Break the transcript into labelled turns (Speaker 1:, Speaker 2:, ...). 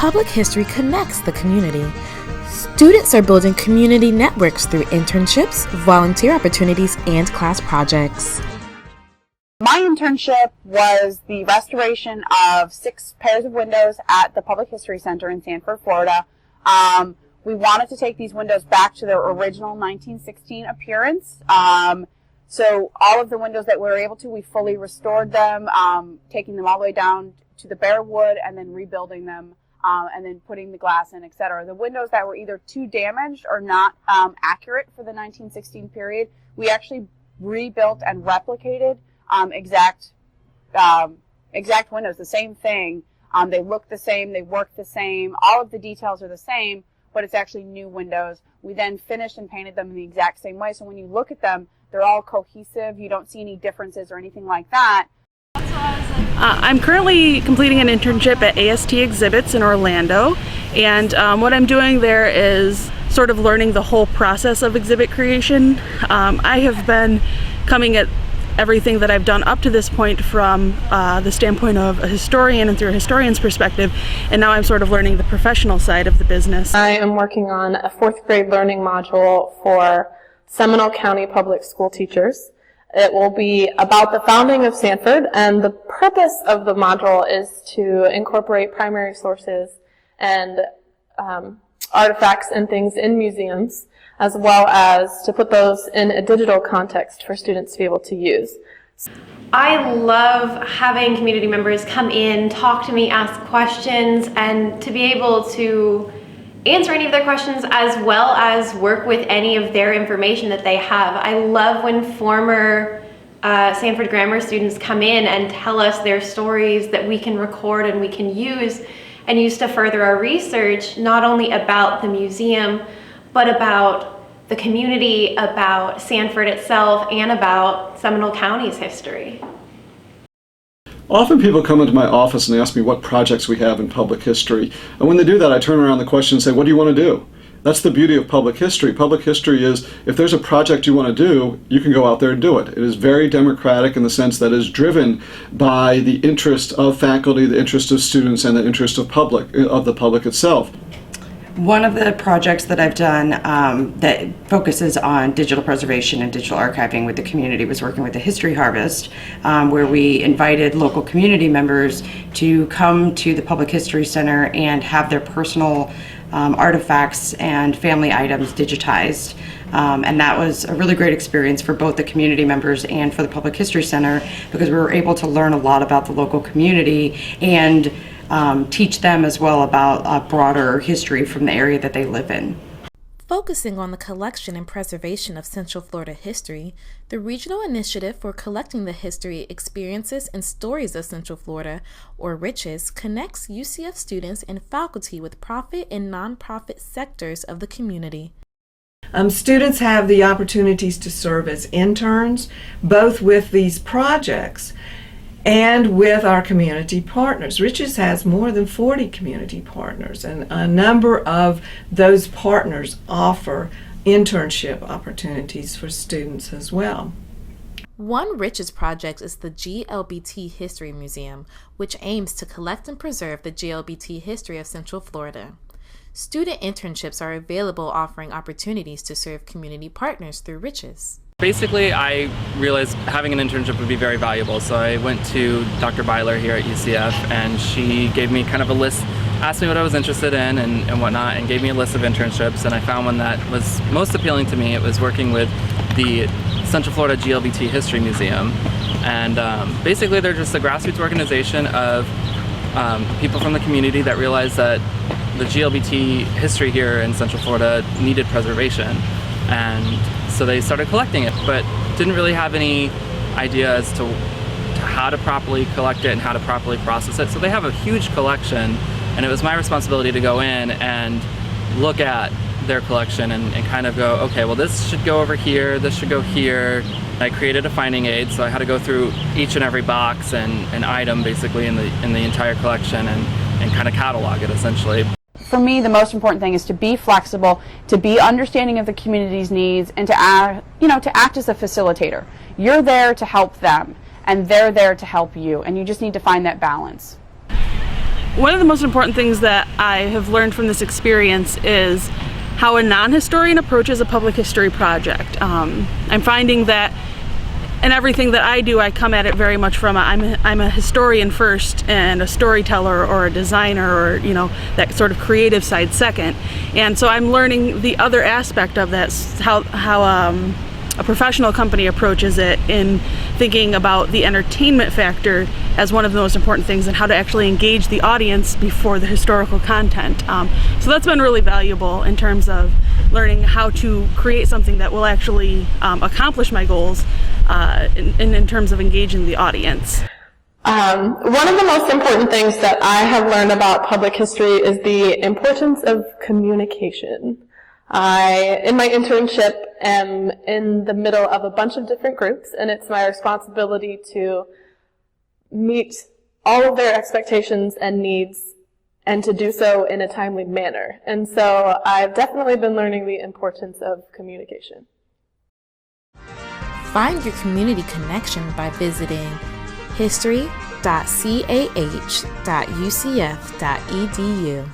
Speaker 1: Public history connects the community. Students are building community networks through internships, volunteer opportunities, and class projects.
Speaker 2: My internship was the restoration of 6 pairs of windows at the Public History Center in Sanford, Florida. We wanted to take these windows back to their original 1916 appearance. So all of the windows that we were able to, we fully restored them, taking them all the way down to the bare wood and then rebuilding them, and then putting the glass in, etc. The windows that were either too damaged or not accurate for the 1916 period, we actually rebuilt and replicated exact windows, the same thing. They look the same, they work the same, all of the details are the same, but it's actually new windows. We then finished and painted them in the exact same way, so when you look at them, they're all cohesive, you don't see any differences or anything like that.
Speaker 3: I'm currently completing an internship at AST Exhibits in Orlando, and what I'm doing there is sort of learning the whole process of exhibit creation. I have been coming at everything that I've done up to this point from the standpoint of a historian and through a historian's perspective, and now I'm sort of learning the professional side of the business.
Speaker 4: I am working on a 4th grade learning module for Seminole County public school teachers. It will be about the founding of Sanford, and the purpose of the module is to incorporate primary sources and artifacts and things in museums, as well as to put those in a digital context for students to be able to use.
Speaker 5: I love having community members come in, talk to me, ask questions, and to be able to answer any of their questions as well as work with any of their information that they have. I love when former Sanford Grammar students come in and tell us their stories that we can record and we can use to further our research, not only about the museum, but about the community, about Sanford itself, and about Seminole County's history.
Speaker 6: Often people come into my office and they ask me what projects we have in public history. And when they do that, I turn around the question and say, what do you want to do? That's the beauty of public history. Public history is, if there's a project you want to do, you can go out there and do it. It is very democratic in the sense that it is driven by the interest of faculty, the interest of students, and the interest of the public itself.
Speaker 7: One of the projects that I've done that focuses on digital preservation and digital archiving with the community was working with the History Harvest, where we invited local community members to come to the Public History Center and have their personal artifacts and family items digitized. And that was a really great experience for both the community members and for the Public History Center, because we were able to learn a lot about the local community and teach them as well about a broader history from the area that they live in.
Speaker 1: Focusing on the collection and preservation of Central Florida history, the Regional Initiative for Collecting the History, Experiences, and Stories of Central Florida, or RICHES, connects UCF students and faculty with profit and nonprofit sectors of the community.
Speaker 8: Students have the opportunities to serve as interns, both with these projects and with our community partners. Riches has more than 40 community partners, and a number of those partners offer internship opportunities for students as well.
Speaker 1: One Riches project is the Glbt History Museum, which aims to collect and preserve the Glbt history of Central Florida. Student internships are available, offering opportunities to serve community partners through Riches.
Speaker 9: Basically, I realized having an internship would be very valuable, so I went to Dr. Byler here at UCF, and she gave me kind of a list, asked me what I was interested in and whatnot, and gave me a list of internships, and I found one that was most appealing to me. It was working with the Central Florida Glbt History Museum, and basically they're just a grassroots organization of people from the community that realized that the Glbt history here in Central Florida needed preservation, and so they started collecting it, but didn't really have any idea as to how to properly collect it and how to properly process it. So they have a huge collection, and it was my responsibility to go in and look at their collection and kind of go, okay, well, this should go over here, this should go here. I created a finding aid, so I had to go through each and every box and item basically in the entire collection and kind of catalog it essentially.
Speaker 2: For me, the most important thing is to be flexible, to be understanding of the community's needs, and to act as a facilitator. You're there to help them, and they're there to help you, and you just need to find that balance.
Speaker 3: One of the most important things that I have learned from this experience is how a non-historian approaches a public history project. I'm finding that in everything that I do, I come at it very much from I'm a historian first and a storyteller or a designer or, you know, that sort of creative side second. And so I'm learning the other aspect of that, how a professional company approaches it in thinking about the entertainment factor as one of the most important things and how to actually engage the audience before the historical content. So that's been really valuable in terms of learning how to create something that will actually accomplish my goals in terms of engaging the audience.
Speaker 4: One of the most important things that I have learned about public history is the importance of communication. I, in my internship, am in the middle of a bunch of different groups, and it's my responsibility to meet all of their expectations and needs and to do so in a timely manner. And so I've definitely been learning the importance of communication.
Speaker 1: Find your community connection by visiting history.cah.ucf.edu.